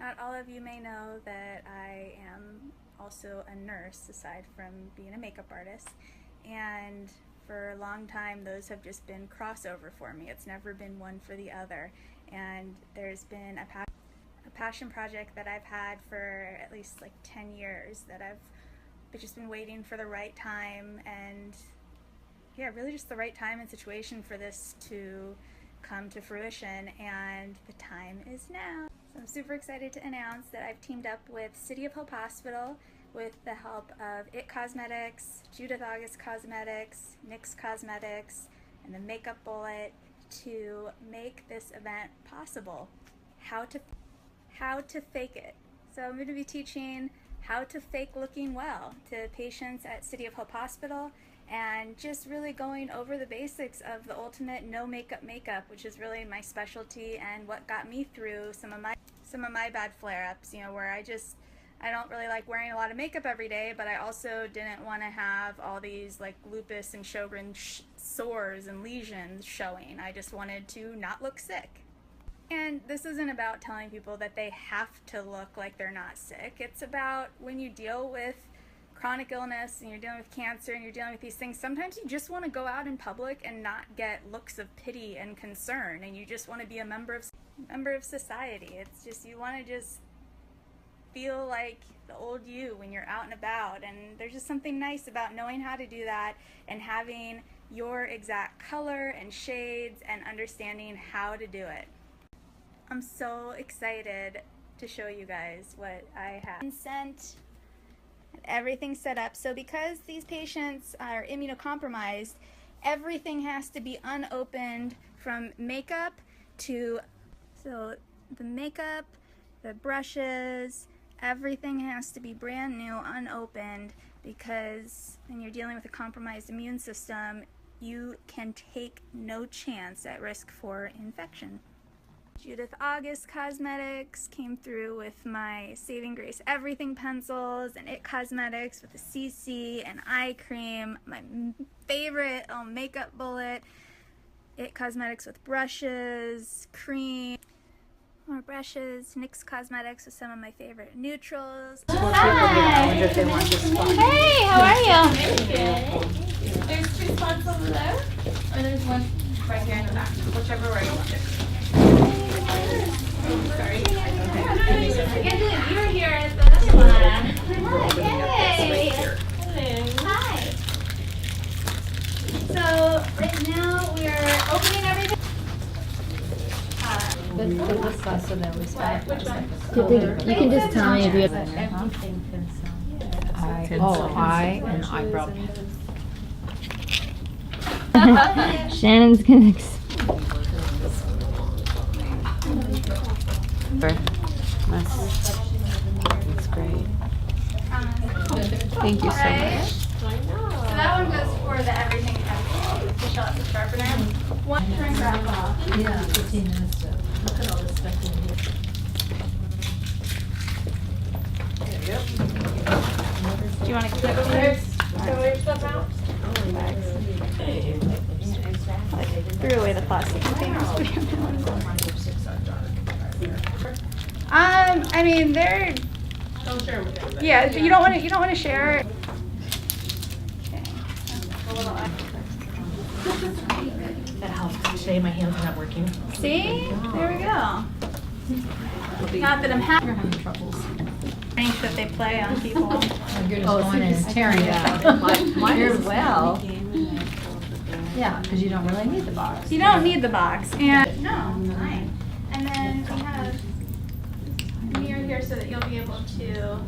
Not all of you may know that I am also a nurse aside from being a makeup artist, and for a long time those have just been crossover for me. It's never been one for the other, and there's been a passion project that I've had for at least like 10 years that I've just been waiting for the right time, and yeah, really just the right time and situation for this to come to fruition, and the time is now. So I'm super excited to announce that I've teamed up with City of Hope Hospital with the help of IT Cosmetics, Beautiaholics Cosmetics, NYX Cosmetics, and the Makeup Bullet to make this event possible. How to fake it. So I'm going to be teaching how to fake looking well to patients at City of Hope Hospital, and just really going over the basics of the ultimate no makeup, which is really my specialty and what got me through some of my bad flare-ups, where I don't really like wearing a lot of makeup every day, but I also didn't want to have all these like Lupus and Sjogrens sores and lesions showing. I just wanted to not look sick. And this isn't about telling people that they have to look like they're not sick. It's about when you deal with chronic illness and you're dealing with cancer and you're dealing with these things, sometimes you just want to go out in public and not get looks of pity and concern, and you just want to be a member of society. It's just, you want to just feel like the old you when you're out and about, and there's just something nice about knowing how to do that and having your exact color and shades and understanding how to do it. I'm so excited to show you guys what I have. Consent, everything's set up. So because these patients are immunocompromised, everything has to be unopened from makeup to, so the makeup, the brushes, everything has to be brand new, unopened, because when you're dealing with a compromised immune system, you can take no chance at risk for infection. Beautiaholics Cosmetics came through with my Saving Grace Everything pencils, and IT Cosmetics with the CC and eye cream, my favorite makeup bullet, IT Cosmetics with brushes, cream, more brushes, NYX Cosmetics with some of my favorite neutrals. Hi! Hey, how are you? There's 2 spots over there, or there's one right here in the back, whichever way you want it. Sorry. Angela, you were here at the other one. Hey! Hi! So, right now we are opening everything. This class, so that was What? Which one? You can just tell me if you have eye and eyebrow. Shannon's gonna That's great. Thank you so much. So that one goes for the everything pencil, the shots of sharpener. One turn grab off. Yeah, 15 minutes. Look at all this stuff in here. Do you want to clip this? Threw away the plastic containers. I mean, they're. Don't share with everybody. Yeah, you don't want to share. That helps. Today my hands are not working. See? There we go. Not that I'm having troubles. Range that they play on people. You're just going and tearing it out. Mine as well. Yeah, because you don't really need the box. You don't need the box. And no, fine. And then we have a mirror here so that you'll be able to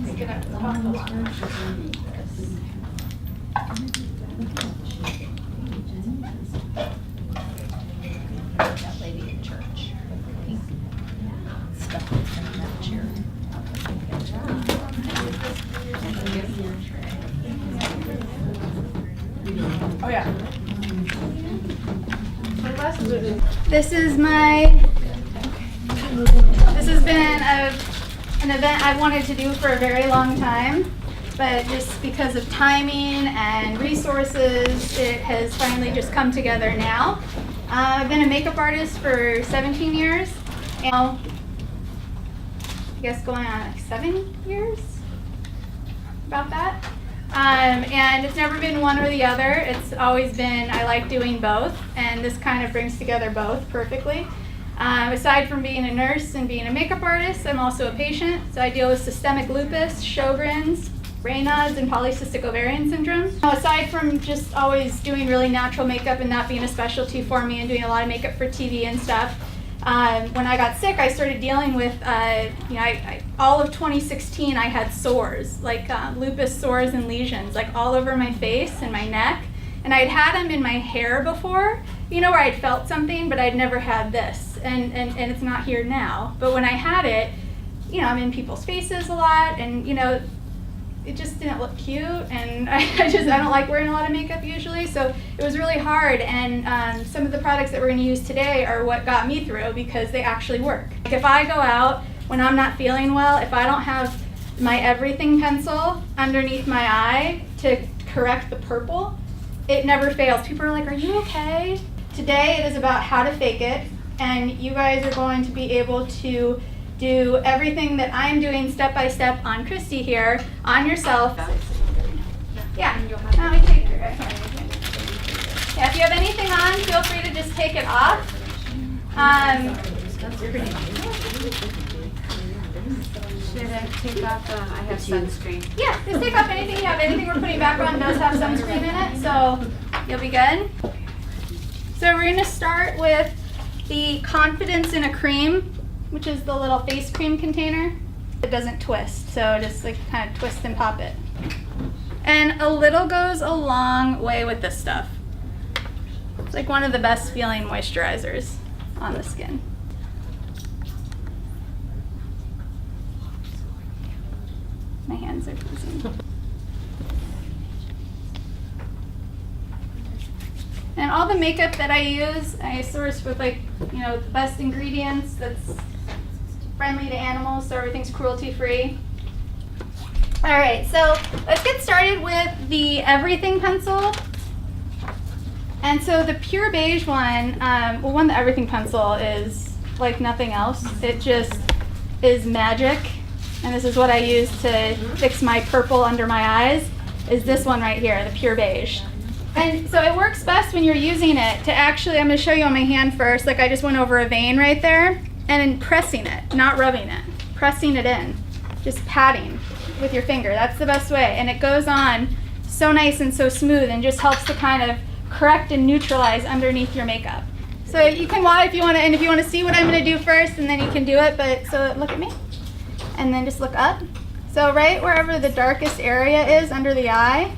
pick it up with the bottle. That lady in church. Pink stuff in that chair. Oh yeah. This has been an event I've wanted to do for a very long time, but just because of timing and resources, it has finally just come together now. I've been a makeup artist for 17 years. And guess going on like 7 years, about that. And it's never been one or the other. It's always been, I like doing both, and this kind of brings together both perfectly. Aside from being a nurse and being a makeup artist, I'm also a patient. So I deal with systemic lupus, Sjogrens, Raynauds, and polycystic ovarian syndrome. Aside from just always doing really natural makeup and that being a specialty for me and doing a lot of makeup for TV and stuff, when I got sick, I started dealing with, all of 2016 I had sores, like lupus sores and lesions, like all over my face and my neck. And I'd had them in my hair before, where I'd felt something, but I'd never had this. And it's not here now. But when I had it, I'm in people's faces a lot, and, it just didn't look cute, and I don't like wearing a lot of makeup usually, so it was really hard. And some of the products that we're going to use today are what got me through, because they actually work. Like if I go out when I'm not feeling well, if I don't have my everything pencil underneath my eye to correct the purple, it never fails. People are like, are you okay? Today it is about how to fake it, and you guys are going to be able to do everything that I'm doing step by step on Christy here, on yourself. Yeah, let me take your Yeah, if you have anything on, feel free to just take it off. Should I take off, I have sunscreen. Yeah, just take off anything you have. Anything we're putting back on does have sunscreen in it, so you'll be good. So we're going to start with the Confidence in a Cream, which is the little face cream container. It doesn't twist, so just like kind of twist and pop it. And a little goes a long way with this stuff. It's like one of the best feeling moisturizers on the skin. My hands are freezing. And all the makeup that I use, I source with the best ingredients that's friendly to animals, so everything's cruelty-free. All right, so let's get started with the Everything pencil. And so the pure beige one, the Everything pencil is like nothing else. It just is magic. And this is what I use to fix my purple under my eyes, is this one right here, the pure beige. And so it works best when you're using it to actually, I'm going to show you on my hand first, like I just went over a vein right there, and then pressing it, not rubbing it, pressing it in, just patting with your finger. That's the best way. And it goes on so nice and so smooth and just helps to kind of correct and neutralize underneath your makeup. So you can watch if you want to, and if you want to see what I'm going to do first, and then you can do it, but so look at me. And then just look up. So right wherever the darkest area is under the eye.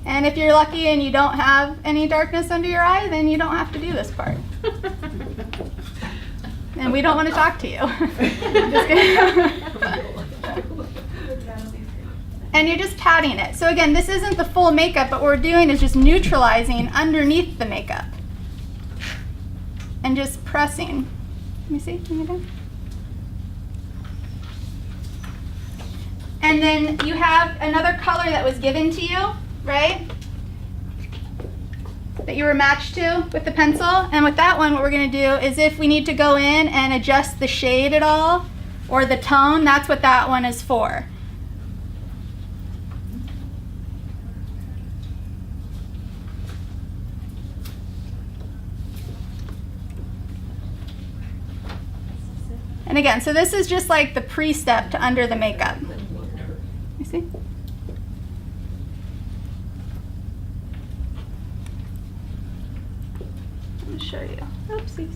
And if you're lucky and you don't have any darkness under your eye, then you don't have to do this part. And we don't want to talk to you. Just kidding. And you're just patting it. So again, this isn't the full makeup, but what we're doing is just neutralizing underneath the makeup. And just pressing. Let me see. Let me do. And then you have another color that was given to you, right? That you were matched to with the pencil. And with that one, what we're going to do is if we need to go in and adjust the shade at all, or the tone, that's what that one is for. And again, so this is just like the pre-step to under the makeup. You see? Let me show you. Oopsies.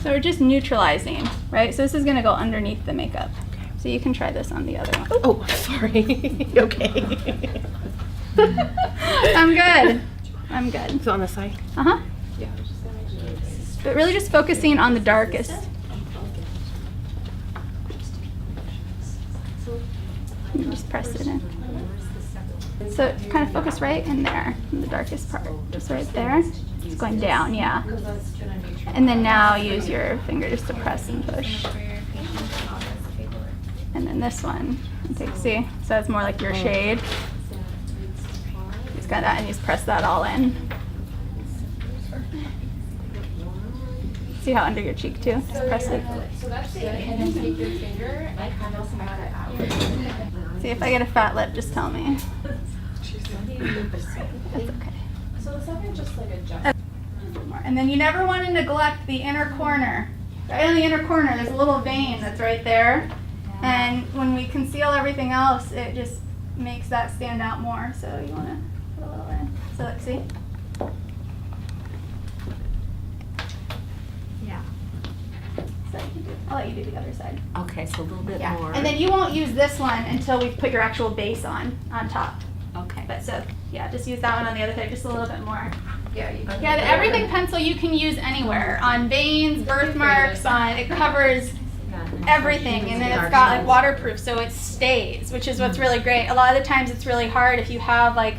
So we're just neutralizing, right? So this is going to go underneath the makeup. So you can try this on the other one. Oh, sorry. Okay. I'm good. I'm good. So on the side? Uh-huh. Yeah. But really just focusing on the darkest. You just press it in. So kind of focus right in there, in the darkest part. Just right there. It's going down, yeah. And then now use your finger just to press and push. And then this one, see? So it's more like your shade. Just got that, and you just press that all in. See how under your cheek too? Just press it. So that's good. And then take your finger and kind of smack it out. See if I get a fat lip, just tell me. It's okay. So the second just like adjust. And then you never want to neglect the inner corner. Right in the inner corner, there's a little vein that's right there. And when we conceal everything else, it just makes that stand out more. So you want to put a little in. So let's see. Yeah. So you can do, I'll let you do the other side. Okay, so a little bit Yeah. more. And then you won't use this one until we've put your actual base on top. Okay. But so, yeah, just use that one on the other side, just a little bit more. Yeah, you can. Yeah, the everything pencil you can use anywhere. On veins, birthmarks, it covers everything, and then it's got like waterproof, so it stays, which is what's really great. A lot of the times it's really hard if you have like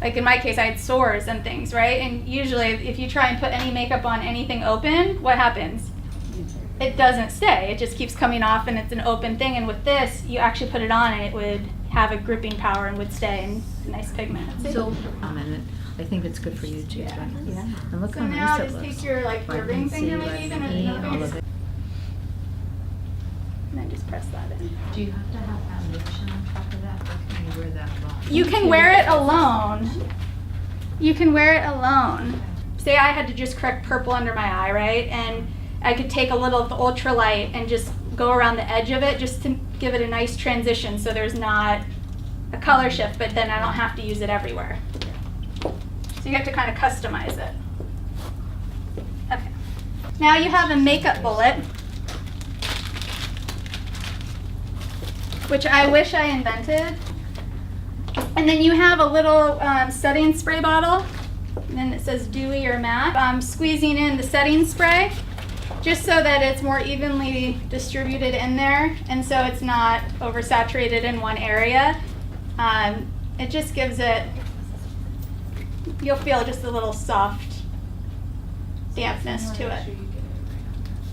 in my case, I had sores and things, right? And usually if you try and put any makeup on anything open, what happens? It doesn't stay. It just keeps coming off, and it's an open thing. And with this, you actually put it on, and it would have a gripping power and would stay, and nice pigment. So, a minute. I think it's good for you too. Yeah. Yeah. And look So how now nice it just looks. take your your ring finger maybe even and all of it. then just press that in. Do you have to have foundation on top of that, or can you wear that alone? You can wear it alone. You can wear it alone. Say I had to just correct purple under my eye, right? And I could take a little of the ultralight and just go around the edge of it just to give it a nice transition so there's not a color shift, but then I don't have to use it everywhere. So you have to kind of customize it. Okay. Now you have a makeup bullet, which I wish I invented. And then you have a little setting spray bottle, and then it says dewy or matte. I'm squeezing in the setting spray just so that it's more evenly distributed in there, and so it's not oversaturated in one area. It just gives it, you'll feel just a little soft dampness to it.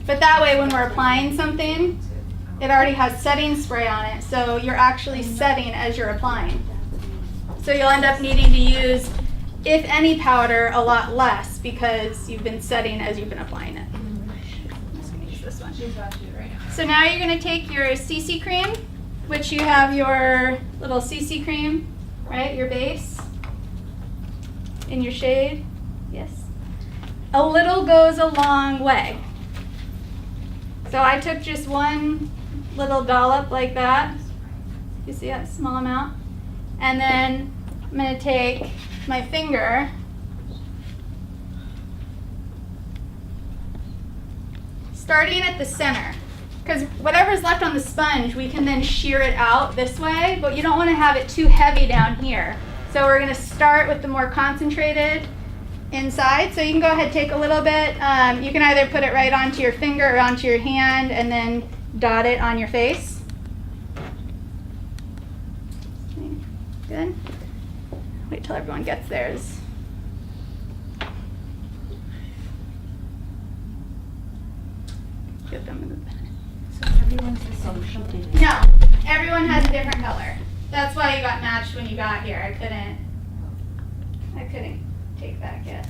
But that way when we're applying something, it already has setting spray on it, so you're actually setting as you're applying. So you'll end up needing to use, if any powder, a lot less because you've been setting as you've been applying it. I'm just going to use this one. So now you're going to take your CC cream, which you have your little CC cream, right, your base, in your shade. Yes. A little goes a long way. So I took just one little dollop like that. You see that small amount? And then I'm going to take my finger starting at the center, because whatever's left on the sponge we can then shear it out this way, but you don't want to have it too heavy down here. So we're going to start with the more concentrated inside. So you can go ahead and take a little bit. You can either put it right onto your finger or onto your hand and then dot it on your face. Good. Wait till everyone gets theirs. Give them So everyone's the same. No, everyone has a different color. That's why you got matched when you got here. I couldn't take that guess.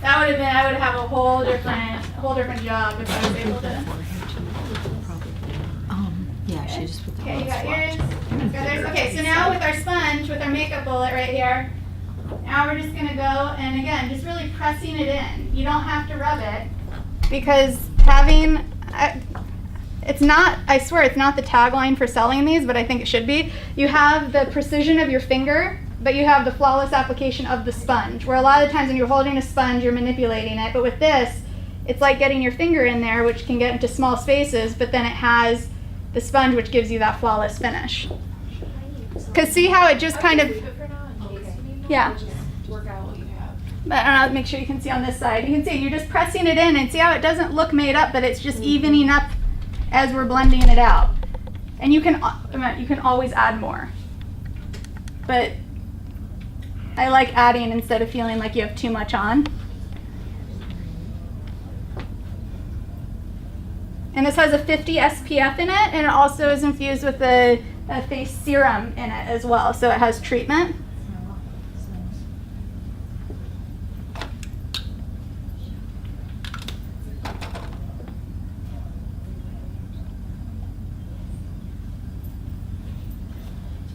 That would have been, I would have a whole different job if I was able to. Yeah, she just put the Okay, you got yours. Okay, so now with our sponge, with our makeup bullet right here, now we're just gonna go and again, just really pressing it in. You don't have to rub it because having, it's not, I swear it's not the tagline for selling these, but I think it should be. You have the precision of your finger, but you have the flawless application of the sponge, where a lot of times when you're holding a sponge, you're manipulating it, but with this, it's like getting your finger in there, which can get into small spaces, but then it has the sponge, which gives you that flawless finish. Because see how it just kind of, yeah. But I'll make sure you can see on this side. You can see you're just pressing it in and see how it doesn't look made up, but it's just evening up as we're blending it out. And you can always add more. But I like adding instead of feeling like you have too much on. And this has a 50 SPF in it, and it also is infused with a face serum in it as well, so it has treatment.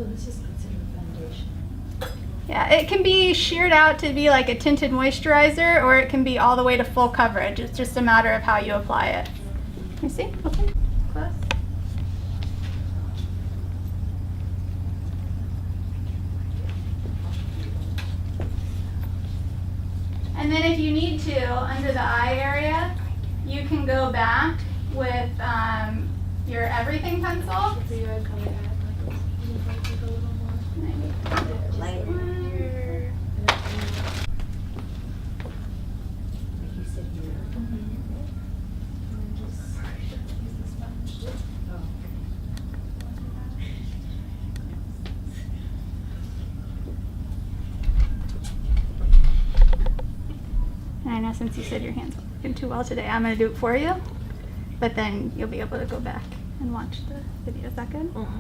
this is considered foundation. Yeah, it can be sheared out to be like a tinted moisturizer, or it can be all the way to full coverage. It's just a matter of how you apply it. You see? Okay. Close. And then if you need to, under the eye area, you can go back with your everything pencil. And I know since you said your hands weren't working too well today, I'm going to do it for you. But then you'll be able to go back and watch the video. Is that good? Mm-hmm.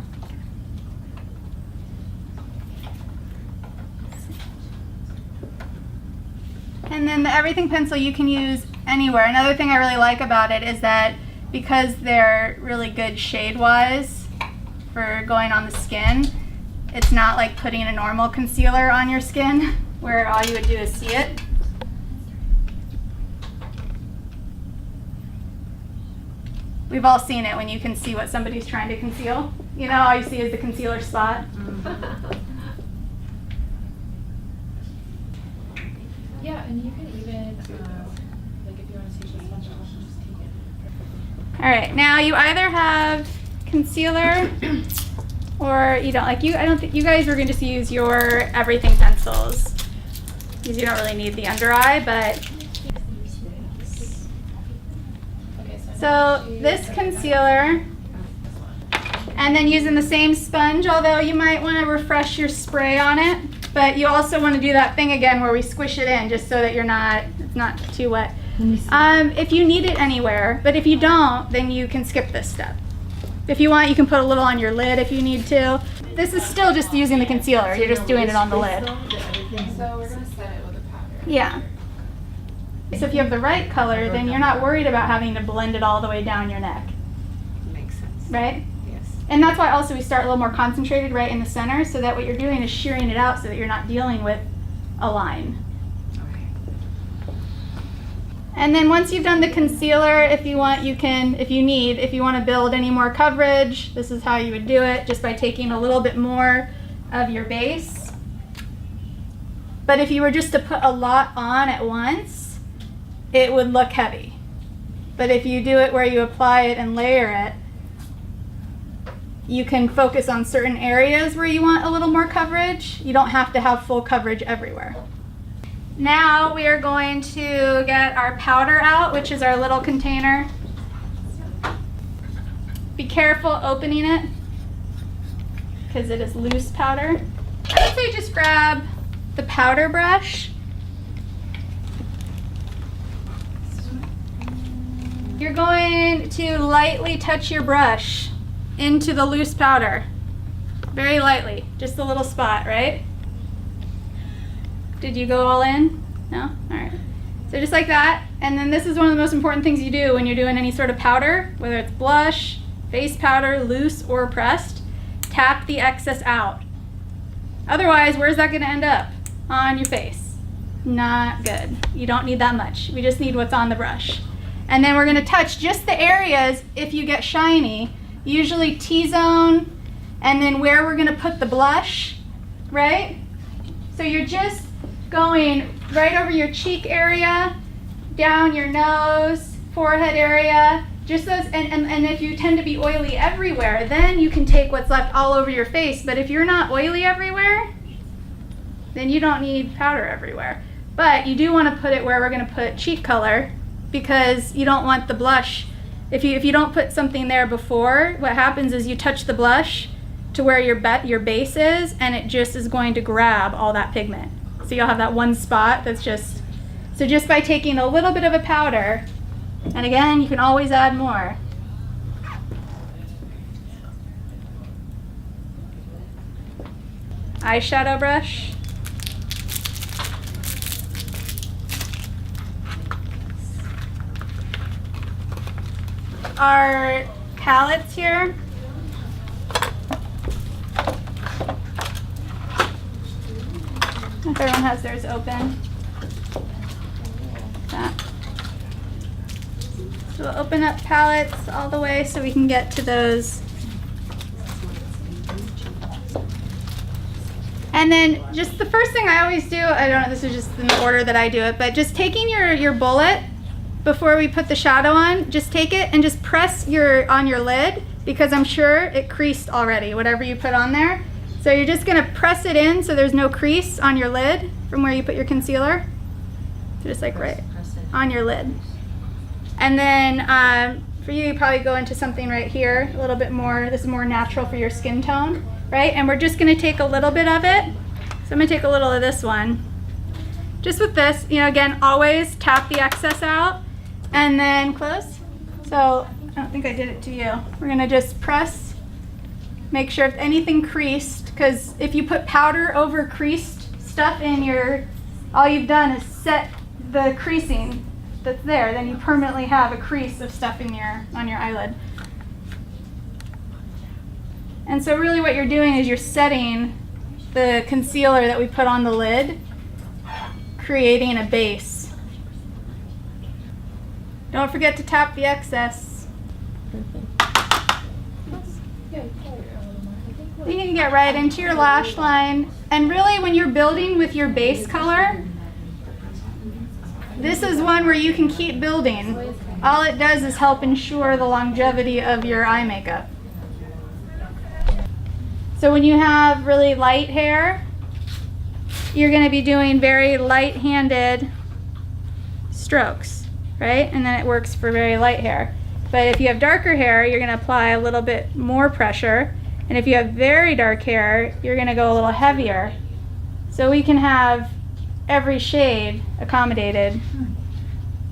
And then the everything pencil you can use anywhere. Another thing I really like about it is that because they're really good shade-wise for going on the skin, it's not like putting a normal concealer on your skin where all you would do is see it. We've all seen it when you can see what somebody's trying to conceal. You know, all you see is the concealer spot. Yeah, and you can even, like if you want to take this bunch off, just take it. All right, now you either have concealer or you don't. Like I don't think you guys are going to just use your everything pencils because you don't really need the under eye, but. So this concealer, and then using the same sponge, although you might want to refresh your spray on it, but you also want to do that thing again where we squish it in just so that it's not too wet. If you need it anywhere, but if you don't, then you can skip this step. If you want, you can put a little on your lid if you need to. This is still just using the concealer. You're just doing it on the lid. So we're going to set it with a powder. Yeah. So if you have the right color, then you're not worried about having to blend it all the way down your neck. Makes sense. Right? Yes. And that's why also we start a little more concentrated right in the center, so that what you're doing is shearing it out so that you're not dealing with a line. Okay. And then once you've done the concealer, if you want, you can, if you want to build any more coverage, this is how you would do it, just by taking a little bit more of your base. But if you were just to put a lot on at once, it would look heavy. But if you do it where you apply it and layer it, you can focus on certain areas where you want a little more coverage. You don't have to have full coverage everywhere. Now we are going to get our powder out, which is our little container. Be careful opening it because it is loose powder. I would say just grab the powder brush. You're going to lightly touch your brush into the loose powder. Very lightly, just a little spot, right? Did you go all in? No? All right. So just like that. And then this is one of the most important things you do when you're doing any sort of powder, whether it's blush, face powder, loose or pressed. Tap the excess out. Otherwise, where's that going to end up? On your face. Not good. You don't need that much. We just need what's on the brush. And then we're going to touch just the areas, if you get shiny, usually T-zone, and then where we're going to put the blush, right? So you're just going right over your cheek area, down your nose, forehead area, just those, and if you tend to be oily everywhere, then you can take what's left all over your face. But if you're not oily everywhere, then you don't need powder everywhere. But you do want to put it where we're going to put cheek color, because you don't want the blush. If you don't put something there before, what happens is you touch the blush to where your base is, and it just is going to grab all that pigment. So you'll have that one spot that's just, so just by taking a little bit of a powder, and again, you can always add more. Eyeshadow brush. Our palettes here. Hope everyone has theirs open. That. So we'll open up palettes all the way so we can get to those. And then just the first thing I always do, I don't know, this is just in the order that I do it, but just taking your bullet before we put the shadow on, just take it and just press on your lid, because I'm sure it creased already, whatever you put on there. So you're just gonna press it in so there's no crease on your lid from where you put your concealer. So just like right on your lid. And then for you, you probably go into something right here, a little bit more, this is more natural for your skin tone, right? And we're just gonna take a little bit of it. So I'm gonna take a little of this one. Just with this, you know, again, always tap the excess out and then close. So I don't think I did it to you. We're gonna just press, make sure if anything creased, because if you put powder over creased stuff in all you've done is set the creasing that's there, then you permanently have a crease of stuff on your eyelid. And so really what you're doing is you're setting the concealer that we put on the lid, creating a base. Don't forget to tap the excess. You can get right into your lash line. And really when you're building with your base color, this is one where you can keep building. All it does is help ensure the longevity of your eye makeup. So when you have really light hair, you're going to be doing very light-handed strokes, right? And then it works for very light hair. But if you have darker hair, you're going to apply a little bit more pressure. And if you have very dark hair, you're going to go a little heavier. So we can have every shade accommodated,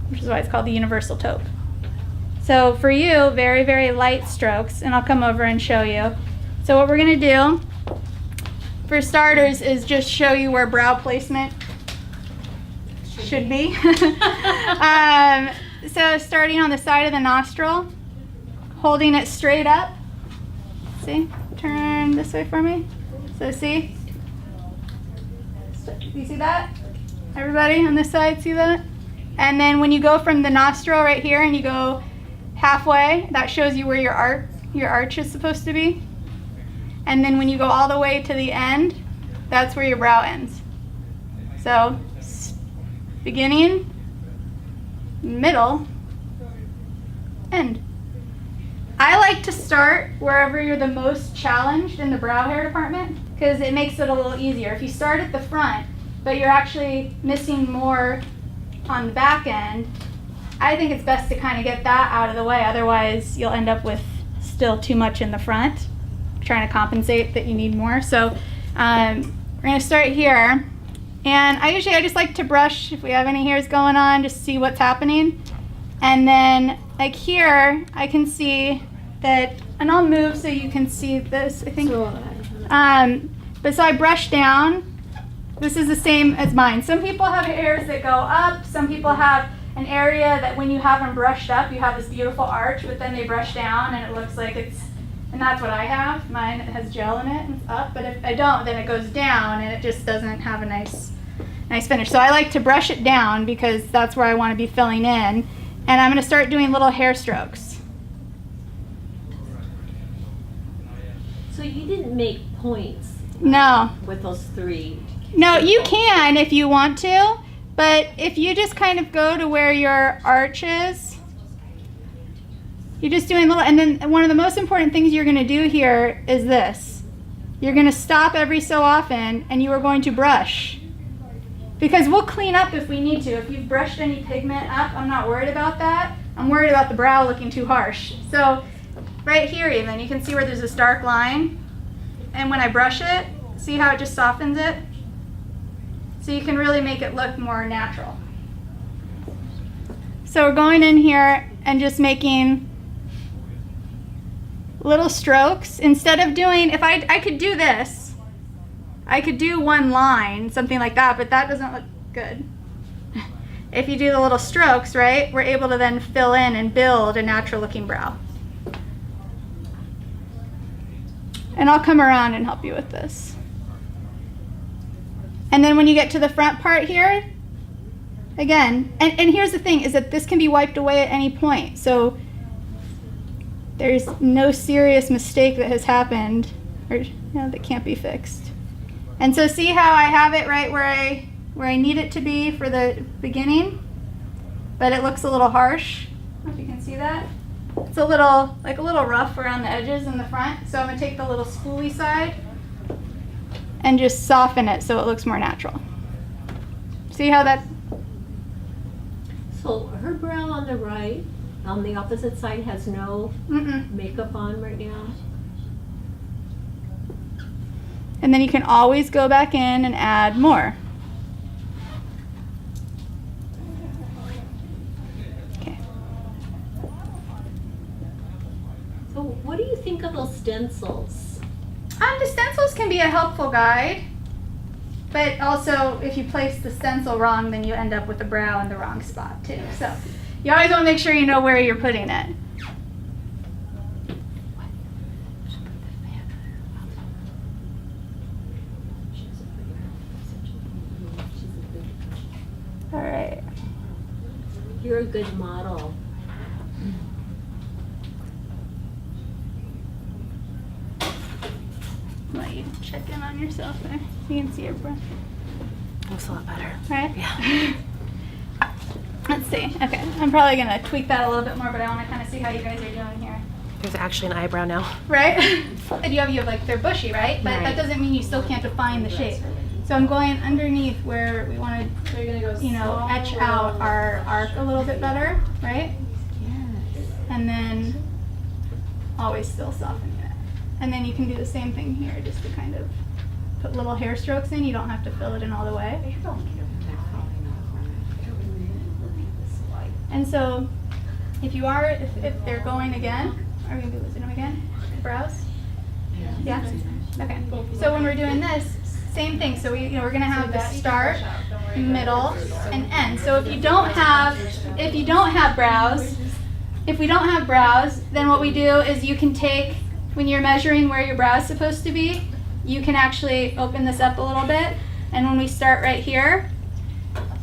which is why it's called the universal taupe. So for you, very, very light strokes, and I'll come over and show you. So what we're going to do, for starters, is just show you where brow placement should be. So starting on the side of the nostril, holding it straight up. See? Turn this way for me. So see? You see that? Everybody on this side see that? And then when you go from the nostril right here and you go halfway, that shows you where your arch is supposed to be. And then when you go all the way to the end, that's where your brow ends. So beginning, middle, end. I like to start wherever you're the most challenged in the brow hair department, because it makes it a little easier. If you start at the front, but you're actually missing more on the back end, I think it's best to kind of get that out of the way. Otherwise, you'll end up with still too much in the front, trying to compensate that you need more. So we're going to start here. And I just like to brush if we have any hairs going on, just see what's happening. And then like here, I can see that, and I'll move so you can see this, I think. But so I brush down. This is the same as mine. Some people have hairs that go up. Some people have an area that when you have them brushed up, you have this beautiful arch, but then they brush down and it looks like it's, and that's what I have. Mine has gel in it and it's up, but if I don't, then it goes down and it just doesn't have a nice finish. So I like to brush it down because that's where I want to be filling in. And I'm going to start doing little hair strokes. So you didn't make points No. with those three? No, you can if you want to, but if you just kind of go to where your arch is, you're just doing little, and then one of the most important things you're going to do here is this. You're going to stop every so often and you are going to brush. Because we'll clean up if we need to. If you've brushed any pigment up, I'm not worried about that. I'm worried about the brow looking too harsh. So right here even, you can see where there's this dark line. And when I brush it, see how it just softens it? So you can really make it look more natural. So we're going in here and just making little strokes. Instead of doing, if I could do this, I could do one line, something like that, but that doesn't look good. If you do the little strokes, right, we're able to then fill in and build a natural looking brow. And I'll come around and help you with this. And then when you get to the front part here, again, and here's the thing, is that this can be wiped away at any point. So there's no serious mistake that has happened or that can't be fixed. And so see how I have it right where I need it to be for the beginning, but it looks a little harsh. I don't know if you can see that. It's a little rough around the edges in the front. So I'm gonna take the little spoolie side and just soften it so it looks more natural. See how that? So her brow on the right, on the opposite side, has no makeup on right now. And then you can always go back in and add more. Okay. So what do you think of those stencils? The stencils can be a helpful guide, but also if you place the stencil wrong, then you end up with the brow in the wrong spot too. So you always want to make sure you know where you're putting it. All right. You're a good model. Let you check in on yourself there. You can see your breath. Looks a lot better. Right? Yeah. Let's see. Okay, I'm probably gonna tweak that a little bit more, but I want to kind of see how you guys are doing here. There's actually an eyebrow now. Right? And you have like, they're bushy, right? But that doesn't mean you still can't define the shape. So I'm going underneath where we want to, etch out our arc a little bit better, right? And then always still softening it. And then you can do the same thing here, just to kind of put little hair strokes in. You don't have to fill it in all the way. And so if they're going again, are we going to be losing them again? Brows? Yeah? Okay. So when we're doing this, same thing. So we're going to have the start, middle, and end. So if we don't have brows, then what we do is you can take, when you're measuring where your brow is supposed to be, you can actually open this up a little bit. And when we start right here,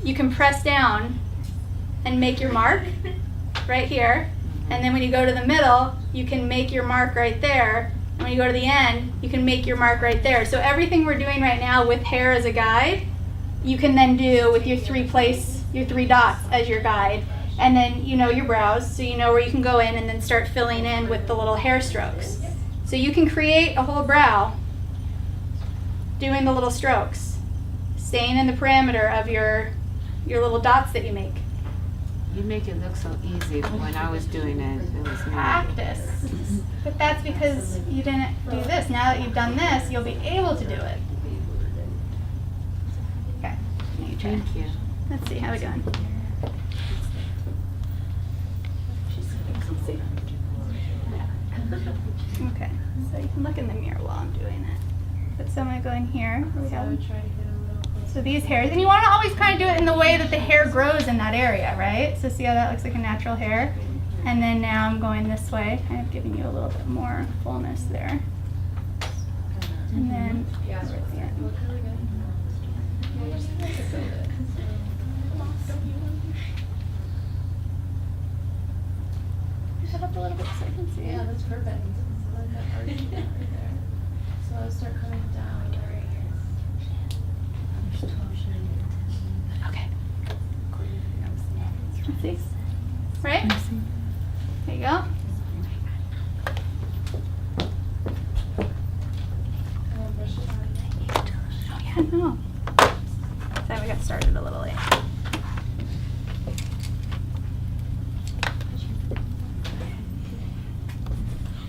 you can press down and make your mark right here. And then when you go to the middle, you can make your mark right there. And when you go to the end, you can make your mark right there. So everything we're doing right now with hair as a guide, you can then do with your three dots as your guide. And then you know your brows, so you know where you can go in and then start filling in with the little hair strokes. So you can create a whole brow doing the little strokes, staying in the parameter of your little dots that you make. You make it look so easy, but when I was doing it, it was not. Practice. But that's because you didn't do this. Now that you've done this, you'll be able to do it. Okay. Thank you. Let's see, how we doing? Okay, so you can look in the mirror while I'm doing it. But so I'm going to go in here. So these hairs, and you want to always kind of do it in the way that the hair grows in that area, right? So see how that looks like a natural hair? And then now I'm going this way, kind of giving you a little bit more fullness there. And then over at the end. Push it up a little bit so I can see it. Yeah, that's perfect. So I'll start coming down right here. Okay. See? Right? There you go. Oh yeah, no. So we got started a little late.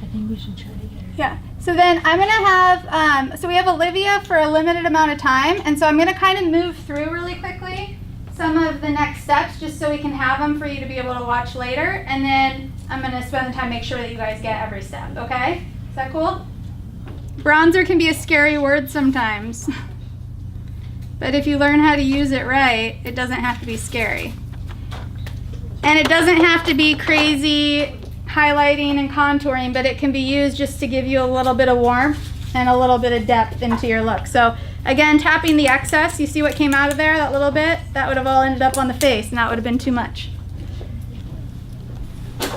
I think we should try to get her. Yeah. So then I'm gonna have, so we have Olivia for a limited amount of time, and so I'm gonna kind of move through really quickly some of the next steps just so we can have them for you to be able to watch later, and then I'm gonna spend the time make sure that you guys get every step, okay? Is that cool? Bronzer can be a scary word sometimes, but if you learn how to use it right, it doesn't have to be scary. And it doesn't have to be crazy highlighting and contouring, but it can be used just to give you a little bit of warmth and a little bit of depth into your look. So Again, tapping the excess. You see what came out of there, that little bit? That would have all ended up on the face, and that would have been too much.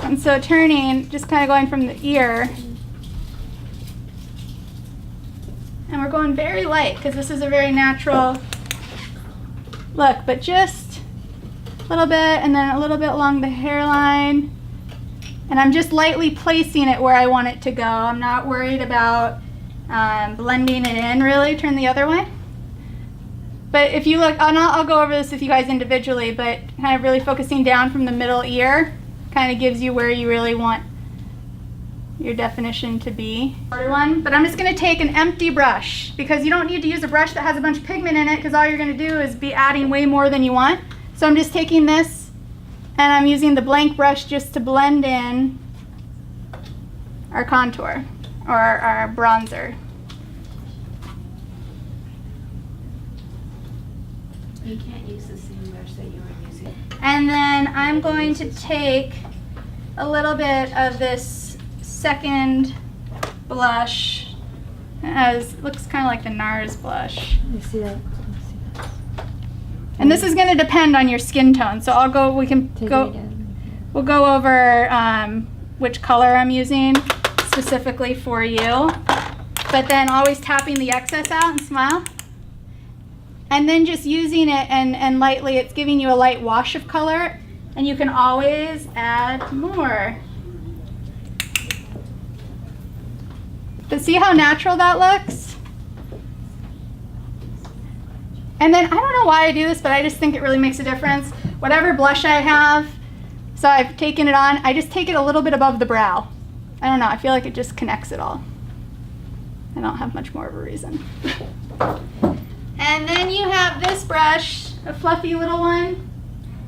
And so turning, just kind of going from the ear. And we're going very light, because this is a very natural look, but just a little bit, and then a little bit along the hairline. And I'm just lightly placing it where I want it to go. I'm not worried about blending it in, really. Turn the other way. But if you look, I'll go over this with you guys individually, but kind of really focusing down from the middle ear kind of gives you where you really want your definition to be. But I'm just going to take an empty brush, because you don't need to use a brush that has a bunch of pigment in it, because all you're going to do is be adding way more than you want. So I'm just taking this and I'm using the blank brush just to blend in our contour or our bronzer. You can't use the same brush that you were using. And then I'm going to take a little bit of this second blush. It looks kind of like the NARS blush. You see that? And this is going to depend on your skin tone. So we'll go over which color I'm using specifically for you. But then always tapping the excess out and smile. And then just using it and lightly, it's giving you a light wash of color. And you can always add more. But see how natural that looks? And then, I don't know why I do this, but I just think it really makes a difference. Whatever blush I have, so I've taken it on, I just take it a little bit above the brow. I don't know, I feel like it just connects it all. I don't have much more of a reason. And then you have this brush, a fluffy little one.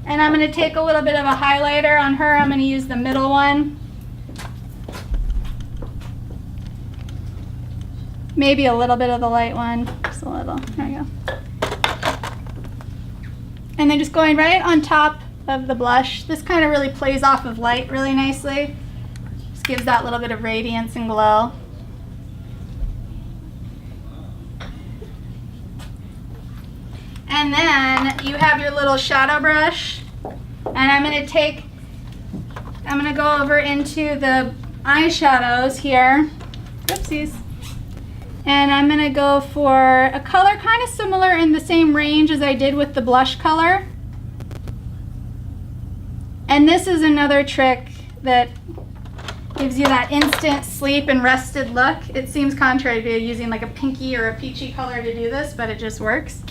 And I'm going to take a little bit of a highlighter on her. I'm going to use the middle one. Maybe a little bit of the light one, just a little. There you go. And then just going right on top of the blush. This kind of really plays off of light really nicely. Just gives that little bit of radiance and glow. And then you have your little shadow brush. And I'm going to go over into the eyeshadows here. Oopsies. And I'm going to go for a color kind of similar in the same range as I did with the blush color. And this is another trick that gives you that instant sleep and rested look. It seems contrary to using like a pinky or a peachy color to do this, but it just works.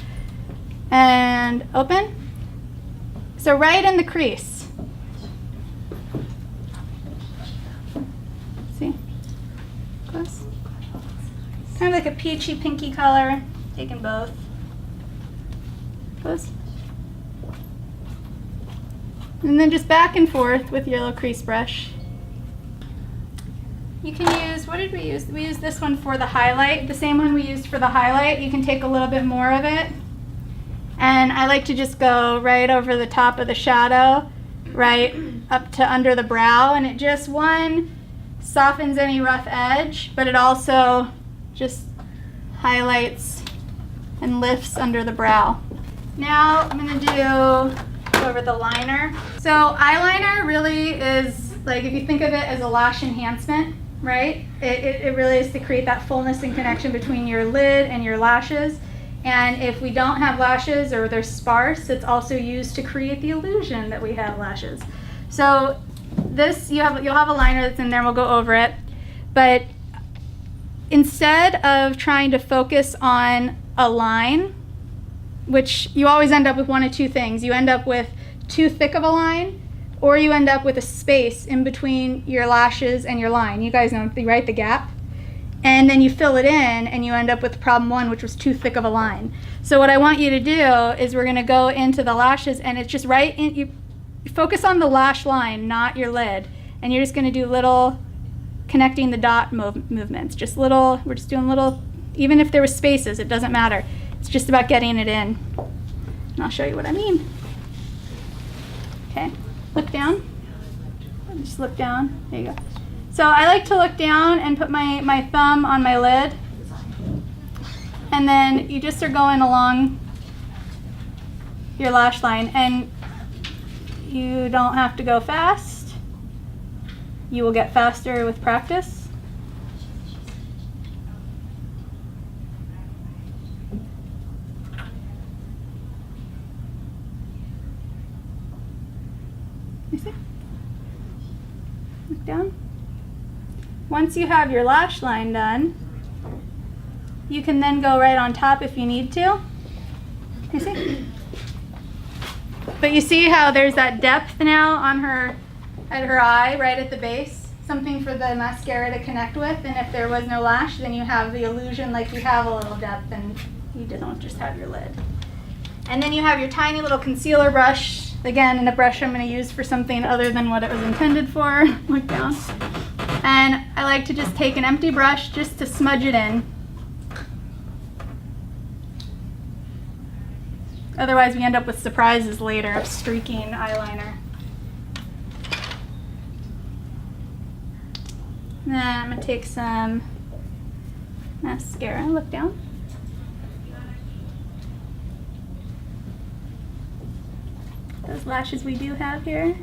And open. So right in the crease. See? Close. Kind of like a peachy pinky color. Taking both. Close. And then just back and forth with your little crease brush. You can use, what did we use? We used this one for the highlight. The same one we used for the highlight. You can take a little bit more of it. And I like to just go right over the top of the shadow, right up to under the brow. And it just, one, softens any rough edge, but it also just highlights and lifts under the brow. Now I'm going to go over the liner. So eyeliner really is, like, if you think of it as a lash enhancement, right? It really is to create that fullness and connection between your lid and your lashes. And if we don't have lashes or they're sparse, it's also used to create the illusion that we have lashes. So this, you'll have a liner that's in there, and we'll go over it. But instead of trying to focus on a line, which you always end up with one of two things. You end up with too thick of a line, or you end up with a space in between your lashes and your line. You guys know, right, the gap? And then you fill it in, and you end up with problem one, which was too thick of a line. So what I want you to do is we're going to go into the lashes, and it's just right in, you focus on the lash line, not your lid. And you're just going to do little connecting the dot movements. Just little, we're just doing little, even if there were spaces, it doesn't matter. It's just about getting it in. And I'll show you what I mean. Okay, look down. Just look down. There you go. So I like to look down and put my thumb on my lid. And then you just are going along your lash line, and you don't have to go fast. You will get faster with practice. You see? Look down. Once you have your lash line done, you can then go right on top if you need to. You see? But you see how there's that depth now on her, at her eye, right at the base? Something for the mascara to connect with, and if there was no lash, then you have the illusion like you have a little depth and you don't just have your lid. And then you have your tiny little concealer brush, again, in a brush I'm going to use for something other than what it was intended for. Look down. And I like to just take an empty brush just to smudge it in. Otherwise we end up with surprises later of streaking eyeliner. Then I'm going to take some mascara. Look down. Those lashes we do have here.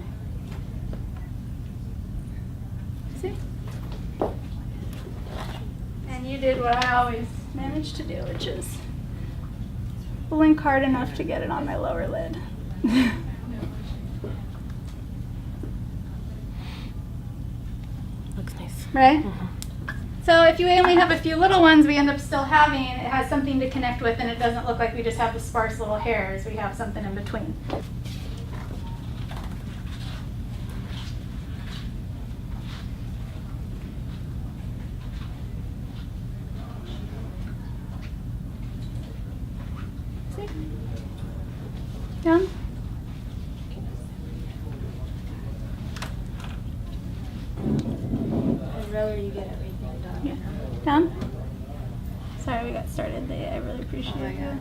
See? And you did what I always manage to do, which is blink hard enough to get it on my lower lid. Looks nice. Right? So if you only have a few little ones, we end up still having, it has something to connect with, and it doesn't look like we just have the sparse little hairs. We have something in between. See? Down. I'd rather you get everything done. Yeah. Down. Sorry we got started late. I really appreciate Oh my it. God.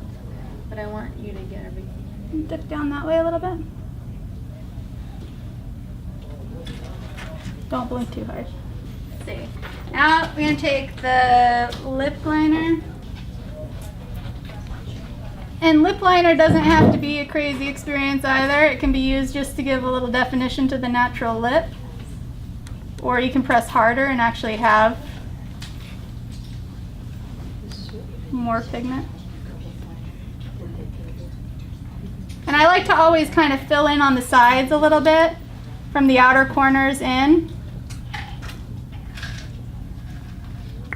But I want you to get everything. Dip down that way a little bit. Don't blink too hard. Let's see. Now we're going to take the lip liner. And lip liner doesn't have to be a crazy experience either. It can be used just to give a little definition to the natural lip. Or you can press harder and actually have more pigment. And I like to always kind of fill in on the sides a little bit from the outer corners in,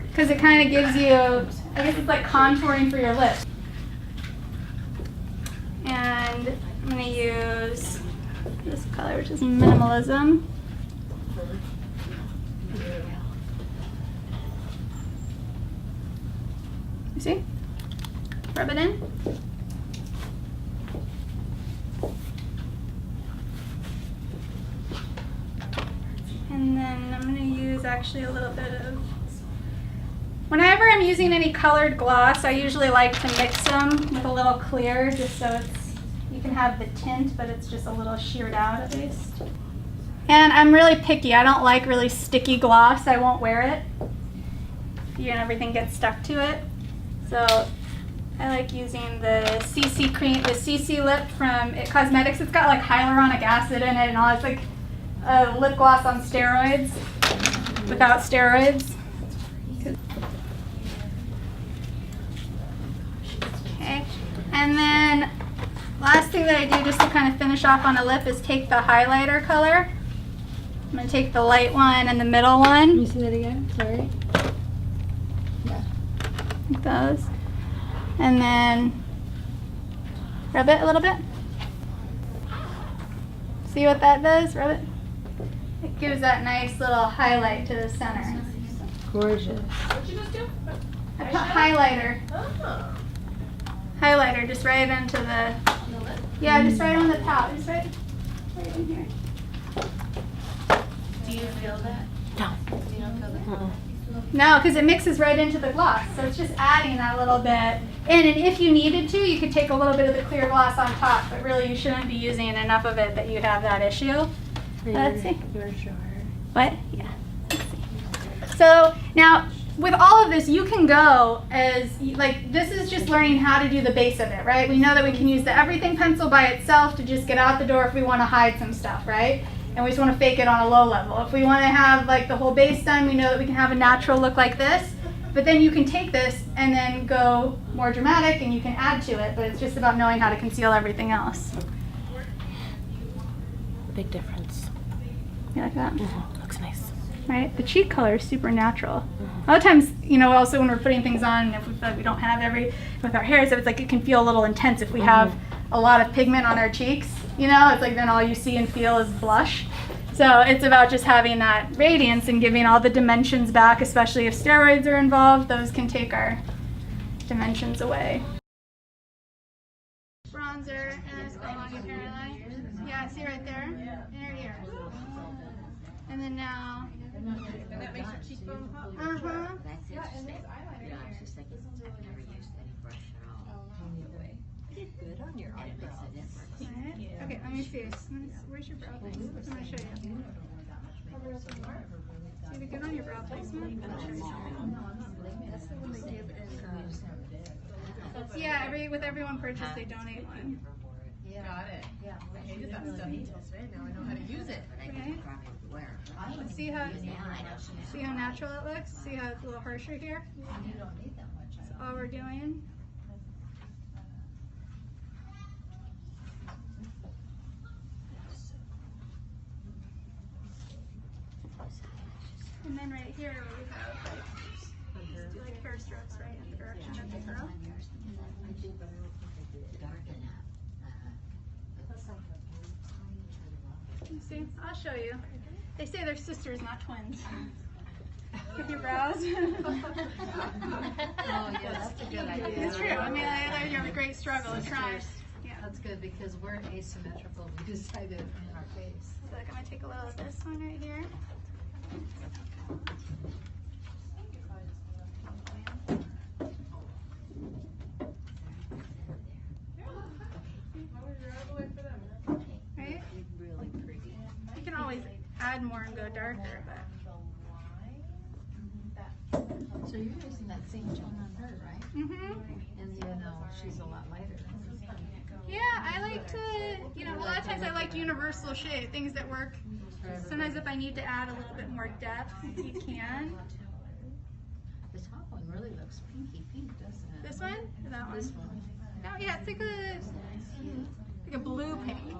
because it kind of gives you, I guess it's like contouring for your lips. And I'm going to use this color, which is Minimalism. You see? Rub it in. And then I'm going to use actually a little bit of, whenever I'm using any colored gloss, I usually like to mix them with a little clear, just so it's, you can have the tint, but it's just a little sheared out at least. And I'm really picky. I don't like really sticky gloss. I won't wear it. And everything gets stuck to it. So I like using the CC cream, the CC lip from It Cosmetics. It's got like hyaluronic acid in it and all. It's like a lip gloss on steroids, without steroids. Okay, and then last thing that I do just to kind of finish off on a lip is take the highlighter color. I'm going to take the light one and the middle one. Can you see that again? Sorry. Like those. And then rub it a little bit. See what that does? Rub it. It gives that nice little highlight to the center. Gorgeous. What'd you just do? I put highlighter. Oh. Highlighter just right into the, yeah, just right on the top. Just right in here. Do you feel that? No. You don't feel that? No, because it mixes right into the gloss. So it's just adding that little bit in. And if you needed to, you could take a little bit of the clear gloss on top. But really, you shouldn't be using enough of it that you have that issue. Let's see. You're sure. What? Yeah. Let's see. So now, with all of this, you can go as, like, this is just learning how to do the base of it, right? We know that we can use the everything pencil by itself to just get out the door if we want to hide some stuff, right? And we just want to fake it on a low level. If we want to have like the whole base done, we know that we can have a natural look like this. But then you can take this and then go more dramatic and you can add to it, but it's just about knowing how to conceal everything else. Big difference. You like that? Looks nice. Right? The cheek color is super natural. A lot of times, you know, also when we're putting things on, if we feel like we don't have with our hair, so it's like it can feel a little intense if we have a lot of pigment on our cheeks. You know, it's like then all you see and feel is blush. So it's about just having that radiance and giving all the dimensions back, especially if steroids are involved. Those can take our dimensions away. Bronzer and it's along your hairline. Yeah, see right there? In your ear. And then now. And that makes your cheekbone pop? Uh-huh. That's interesting. Yeah, it's just like, I've never used any brush at all. Good on your eyebrows. Right. Okay, let me see. Where's your brow placement? I'm going to show you. See the good on your brow placement? Yeah, with every one purchase, they donate one. Got it. Yeah. I hated that stuff until today. Now I know how to use it. Right. See how natural it looks? See how it's a little harsher here? That's all we're doing. And then right here we have just do like hair strokes right in the direction of the curl. You see? I'll show you. They say they're sisters, not twins. With your brows. Oh yeah, that's a good idea. It's true. I mean, you have a great struggle to try. Yeah. That's good because we're asymmetrical. We decided in our face. So like I'm gonna take a little of this one right here. Right? Really pretty. You can always add more and go darker, but. So you're using that same tone on her, right? And you know she's a lot lighter than me. Yeah, I like to, you know, a lot of times I like universal shade, things that work. Sometimes if I need to add a little bit more depth, you can. The top one really looks pinky pink, doesn't it? This one? Or that one? This one. Oh yeah, it's like a blue pink.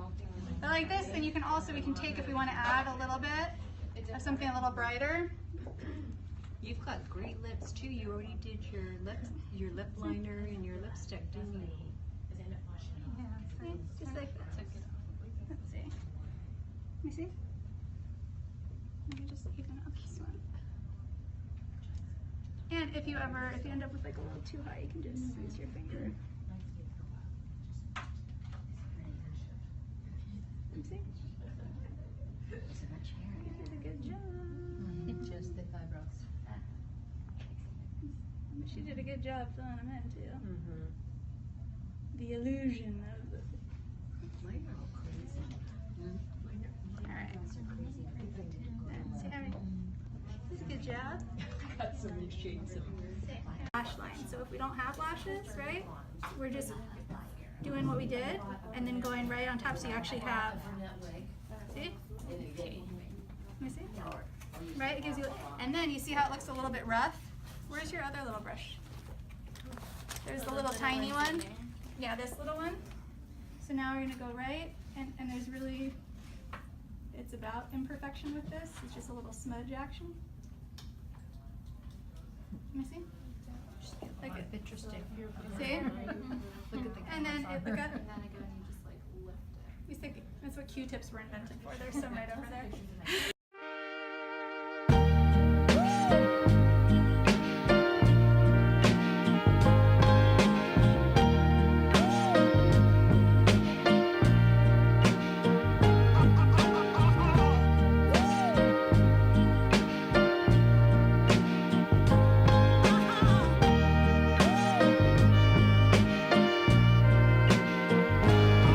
But like this, then you can also, we can take if we want to add a little bit of something a little brighter. You've got great lips too. You already did your lip liner and your lipstick, didn't you? Yeah, see? Just like that. Let's see. Let me see. Let me just even up this one. And if you end up with like a little too high, you can just use your finger. Let me see. You did a good job. Just thick eyebrows. She did a good job filling them in too. The illusion of the. Alright. That's a good job. Got so many shades of Lash line. So if we don't have lashes, right, we're just doing what we did and then going right on top so you actually have. See? Let me see. Right? It gives you, and then you see how it looks a little bit rough? Where's your other little brush? There's the little tiny one. Yeah, this little one. So now we're going to go right, and there's really, it's about imperfection with this. It's just a little smudge action. Let me see. Like Interesting. see? Look at the And then it, look up. And then I go and you just like lift it. You stick, that's what Q-tips were invented for. There's some right over there.